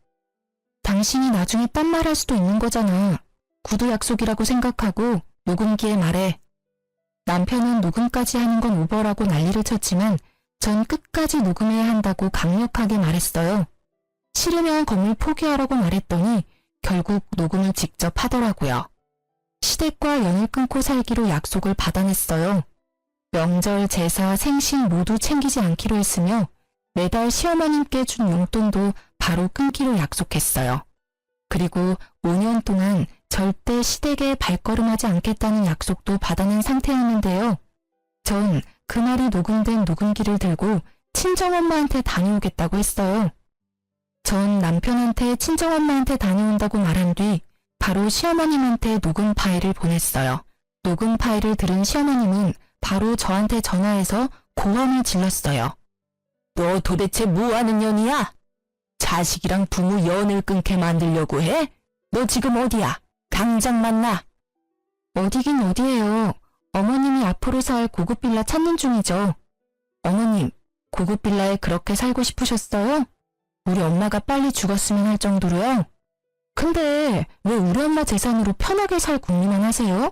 당신이 나중에 딴 말 할 수도 있는 거잖아. 구두 약속이라고 생각하고 녹음기에 말해. 남편은 녹음까지 하는 건 오버라고 난리를 쳤지만 전 끝까지 녹음해야 한다고 강력하게 말했어요. 싫으면 건물 포기하라고 말했더니 결국 녹음을 직접 하더라고요. 시댁과 연을 끊고 살기로 약속을 받아냈어요. 명절, 제사, 생신 모두 챙기지 않기로 했으며 매달 시어머님께 준 용돈도 바로 끊기로 약속했어요. 그리고 5년 동안 절대 시댁에 발걸음하지 않겠다는 약속도 받아낸 상태였는데요. 전 그날이 녹음된 녹음기를 들고 친정엄마한테 다녀오겠다고 했어요. 전 남편한테 친정엄마한테 다녀온다고 말한 뒤 바로 시어머님한테 녹음 파일을 보냈어요. 녹음 파일을 들은 시어머님은 바로 저한테 전화해서 고함을 질렀어요. 너 도대체 뭐하는 년이야? 자식이랑 부모 연을 끊게 만들려고 해? 너 지금 어디야? 당장 만나. 어디긴 어디예요. 어머님이 앞으로 살 고급 빌라 찾는 중이죠. 어머님, 고급 빌라에 그렇게 살고 싶으셨어요? 우리 엄마가 빨리 죽었으면 할 정도로요? 근데 왜 우리 엄마 재산으로 편하게 살 궁리만 하세요?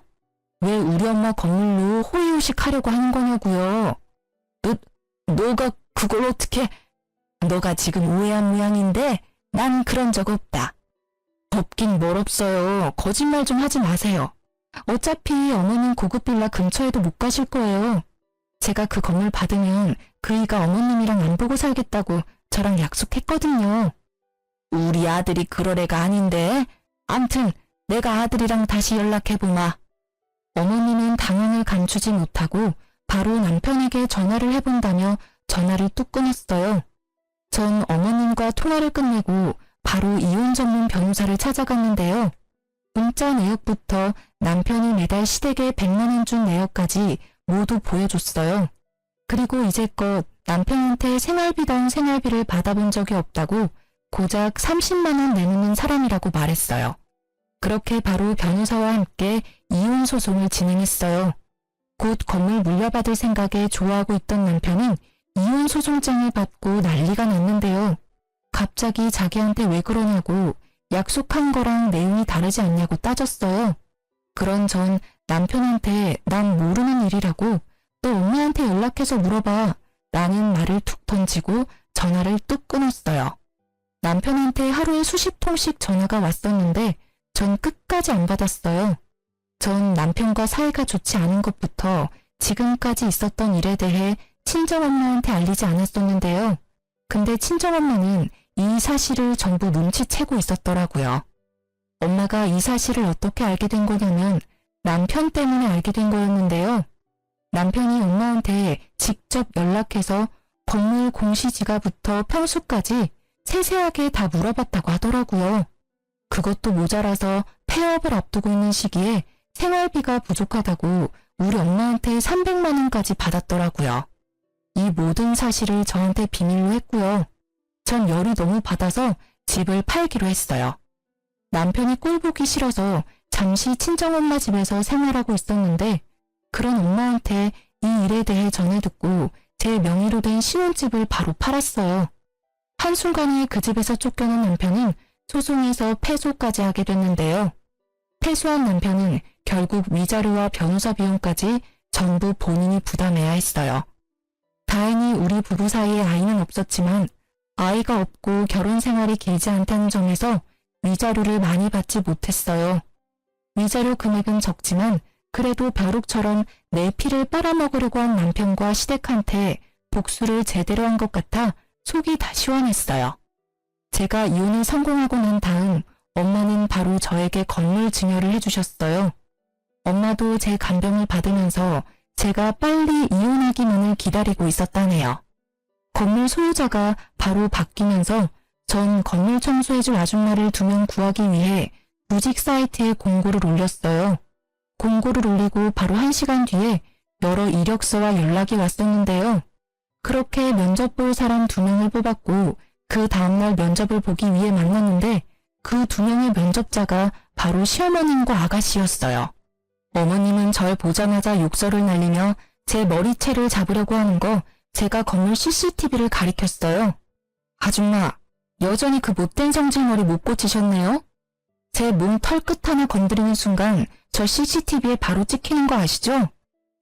왜 우리 엄마 건물로 호의호식 하려고 하는 거냐고요? 너가 그걸 어떻게... 너가 지금 오해한 모양인데 난 그런 적 없다. 없긴 뭘 없어요. 거짓말 좀 하지 마세요. 어차피 어머님 고급 빌라 근처에도 못 가실 거예요. 제가 그 건물 받으면 그이가 어머님이랑 안 보고 살겠다고 저랑 약속했거든요. 우리 아들이 그럴 애가 아닌데. 암튼 내가 아들이랑 다시 연락해보마. 어머님은 당황을 감추지 못하고 바로 남편에게 전화를 해본다며 전화를 뚝 끊었어요. 전 어머님과 통화를 끝내고 바로 이혼 전문 변호사를 찾아갔는데요. 문자 내역부터 남편이 매달 시댁에 100만 원 준 내역까지 모두 보여줬어요. 그리고 이제껏 남편한테 생활비당 생활비를 받아본 적이 없다고 고작 30만 원 내놓는 사람이라고 말했어요. 그렇게 바로 변호사와 함께 이혼 소송을 진행했어요. 곧 건물 물려받을 생각에 좋아하고 있던 남편은 이혼 소송장을 받고 난리가 났는데요. 갑자기 자기한테 왜 그러냐고 약속한 거랑 내용이 다르지 않냐고 따졌어요. 그런 전 남편한테 난 모르는 일이라고 또 엄마한테 연락해서 물어봐 라는 말을 툭 던지고 전화를 뚝 끊었어요. 남편한테 하루에 수십 통씩 전화가 왔었는데 전 끝까지 안 받았어요. 전 남편과 사이가 좋지 않은 것부터 지금까지 있었던 일에 대해 친정엄마한테 알리지 않았었는데요. 근데 친정엄마는 이 사실을 전부 눈치채고 있었더라고요. 엄마가 이 사실을 어떻게 알게 된 거냐면 남편 때문에 알게 된 거였는데요. 남편이 엄마한테 직접 연락해서 건물 공시지가부터 평수까지 세세하게 다 물어봤다고 하더라고요. 그것도 모자라서 폐업을 앞두고 있는 시기에 생활비가 부족하다고 우리 엄마한테 300만 원까지 받았더라고요. 이 모든 사실을 저한테 비밀로 했고요. 전 열이 너무 받아서 집을 팔기로 했어요. 남편이 꼴 보기 싫어서 잠시 친정엄마 집에서 생활하고 있었는데 그런 엄마한테 이 일에 대해 전해 듣고 제 명의로 된 신혼집을 바로 팔았어요. 한순간에 그 집에서 쫓겨난 남편은 소송에서 패소까지 하게 됐는데요. 패소한 남편은 결국 위자료와 변호사 비용까지 전부 본인이 부담해야 했어요. 다행히 우리 부부 사이에 아이는 없었지만 아이가 없고 결혼 생활이 길지 않다는 점에서 위자료를 많이 받지 못했어요. 위자료 금액은 적지만 그래도 벼룩처럼 내 피를 빨아먹으려고 한 남편과 시댁한테 복수를 제대로 한 것 같아 속이 다 시원했어요. 제가 이혼을 성공하고 난 다음 엄마는 바로 저에게 건물 증여를 해주셨어요. 엄마도 제 간병을 받으면서 제가 빨리 이혼하기만을 기다리고 있었다네요. 건물 소유자가 바로 바뀌면서 전 건물 청소해줄 아줌마를 2명 구하기 위해 구직 사이트에 공고를 올렸어요. 공고를 올리고 바로 1시간 뒤에 여러 이력서와 연락이 왔었는데요. 그렇게 면접 볼 사람 2명을 뽑았고 그 다음날 면접을 보기 위해 만났는데 그 2명의 면접자가 바로 시어머님과 아가씨였어요. 어머님은 절 보자마자 욕설을 날리며 제 머리채를 잡으려고 하는 거 제가 건물 CCTV를 가리켰어요. 아줌마, 여전히 그 못된 성질머리 못 고치셨네요? 제 몸 털끝 하나 건드리는 순간 저 CCTV에 바로 찍히는 거 아시죠?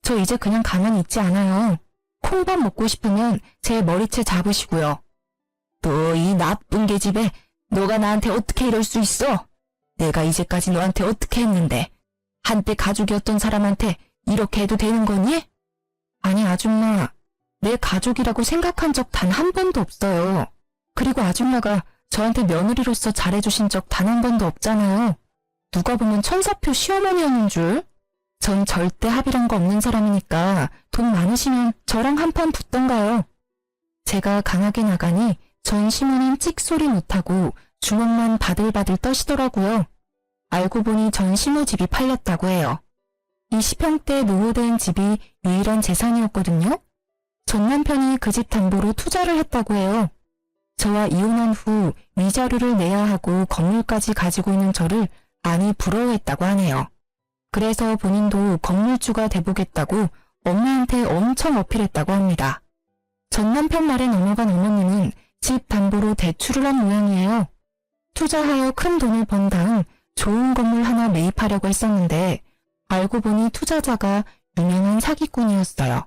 저 이제 그냥 가만히 있지 않아요. 콩밥 먹고 싶으면 제 머리채 잡으시고요. 또 이 나쁜 계집애, 너가 나한테 어떻게 이럴 수 있어? 내가 이제까지 너한테 어떻게 했는데 한때 가족이었던 사람한테 이렇게 해도 되는 거니? 아니 아줌마, 내 가족이라고 생각한 적 단 한 번도 없어요. 그리고 아줌마가 저한테 며느리로서 잘해주신 적 단 한 번도 없잖아요. 누가 보면 천사표 시어머니였는 줄? 전 절대 합의란 거 없는 사람이니까 돈 많으시면 저랑 한판 붙던가요. 제가 강하게 나가니 전 시모는 찍소리 못하고 주먹만 바들바들 떠시더라고요. 알고 보니 전 시모 집이 팔렸다고 해요. 20평대 노후된 집이 유일한 재산이었거든요. 전 남편이 그 집 담보로 투자를 했다고 해요. 저와 이혼한 후 위자료를 내야 하고 건물까지 가지고 있는 저를 많이 부러워했다고 하네요. 그래서 본인도 건물주가 돼보겠다고 엄마한테 엄청 어필했다고 합니다. 전 남편 말에 넘어간 어머님은 집 담보로 대출을 한 모양이에요. 투자하여 큰 돈을 번 다음 좋은 건물 하나 매입하려고 했었는데 알고 보니 투자자가 유명한 사기꾼이었어요.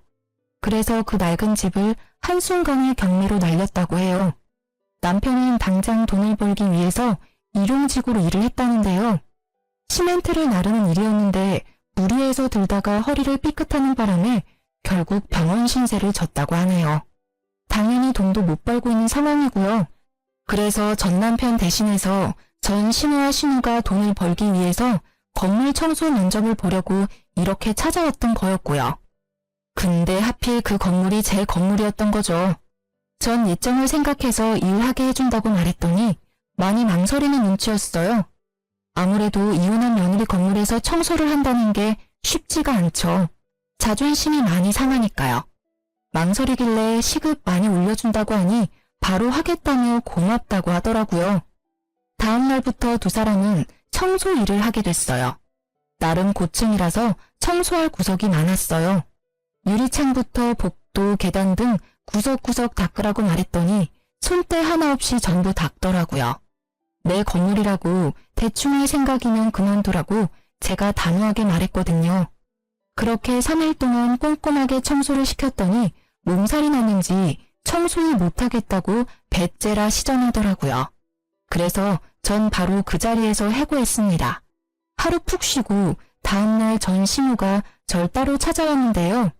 그래서 그 낡은 집을 한순간에 경매로 날렸다고 해요. 남편은 당장 돈을 벌기 위해서 일용직으로 일을 했다는데요. 시멘트를 나르는 일이었는데 무리해서 들다가 허리를 삐끗하는 바람에 결국 병원 신세를 졌다고 하네요. 당연히 돈도 못 벌고 있는 상황이고요. 그래서 전 남편 대신해서 전 신우와 신우가 돈을 벌기 위해서 건물 청소 면접을 보려고 이렇게 찾아왔던 거였고요. 근데 하필 그 건물이 제 건물이었던 거죠. 전 예정을 생각해서 일하게 해준다고 말했더니 많이 망설이는 눈치였어요. 아무래도 이혼한 며느리 건물에서 청소를 한다는 게 쉽지가 않죠. 자존심이 많이 상하니까요. 망설이길래 시급 많이 올려준다고 하니 바로 하겠다며 고맙다고 하더라고요. 다음 날부터 두 사람은 청소 일을 하게 됐어요. 나름 고층이라서 청소할 구석이 많았어요. 유리창부터 복도, 계단 등 구석구석 닦으라고 말했더니 손때 하나 없이 전부 닦더라고요. 내 건물이라고 대충 할 생각이면 그만두라고 제가 단호하게 말했거든요. 그렇게 3일 동안 꼼꼼하게 청소를 시켰더니 몸살이 났는지 청소를 못하겠다고 배째라 시전하더라고요. 그래서 전 바로 그 자리에서 해고했습니다. 하루 푹 쉬고 다음날 전 시무가 절 따로 찾아왔는데요.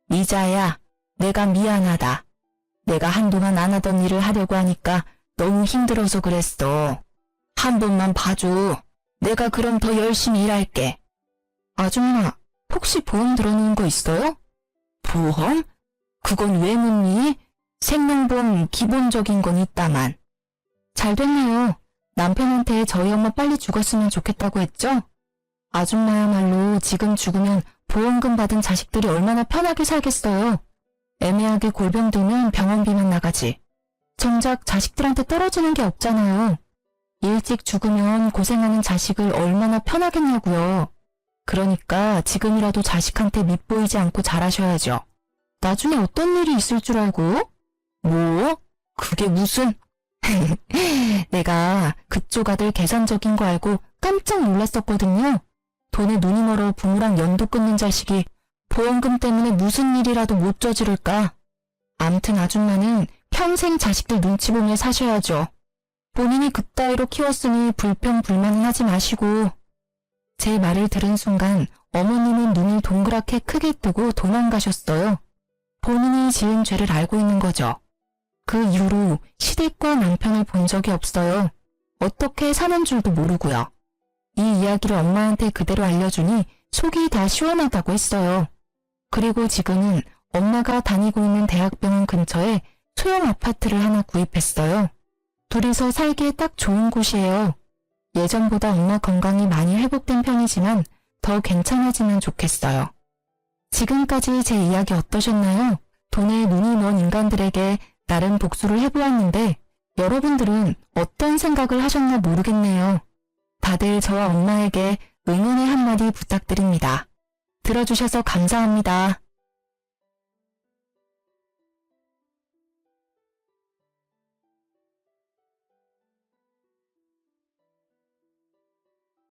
미자야, 내가 미안하다. 내가 한동안 안 하던 일을 하려고 하니까 너무 힘들어서 그랬어. 한 번만 봐줘. 내가 그럼 더 열심히 일할게. 아줌마, 혹시 보험 들어놓은 거 있어요? 보험? 그건 왜 묻니? 생명보험 기본적인 건 있다만. 잘 됐네요. 남편한테 저희 엄마 빨리 죽었으면 좋겠다고 했죠? 아줌마야말로 지금 죽으면 보험금 받은 자식들이 얼마나 편하게 살겠어요. 애매하게 골병 들면 병원비만 나가지. 정작 자식들한테 떨어지는 게 없잖아요. 일찍 죽으면 고생하는 자식을 얼마나 편하겠냐고요. 그러니까 지금이라도 자식한테 밉보이지 않고 잘하셔야죠. 나중에 어떤 일이 있을 줄 알고? 뭐? 그게 무슨? 내가 그쪽 아들 계산적인 거 알고 깜짝 놀랐었거든요. 돈에 눈이 멀어 부모랑 연도 끊는 자식이 보험금 때문에 무슨 일이라도 못 저지를까? 암튼 아줌마는 평생 자식들 눈치 보며 사셔야죠. 본인이 그따위로 키웠으니 불평불만은 하지 마시고. 제 말을 들은 순간 어머님은 눈을 동그랗게 크게 뜨고 도망가셨어요. 본인이 지은 죄를 알고 있는 거죠. 그 이후로 시댁과 남편을 본 적이 없어요. 어떻게 사는 줄도 모르고요. 이 이야기를 엄마한테 그대로 알려주니 속이 다 시원하다고 했어요. 그리고 지금은 엄마가 다니고 있는 대학병원 근처에 소형 아파트를 하나 구입했어요. 둘이서 살기에 딱 좋은 곳이에요. 예전보다 엄마 건강이 많이 회복된 편이지만 더 괜찮아지면 좋겠어요. 지금까지 제 이야기 어떠셨나요? 돈에 눈이 먼 인간들에게 나름 복수를 해보았는데 여러분들은 어떤 생각을 하셨나 모르겠네요. 다들 저와 엄마에게 응원의 한마디 부탁드립니다. 들어주셔서 감사합니다.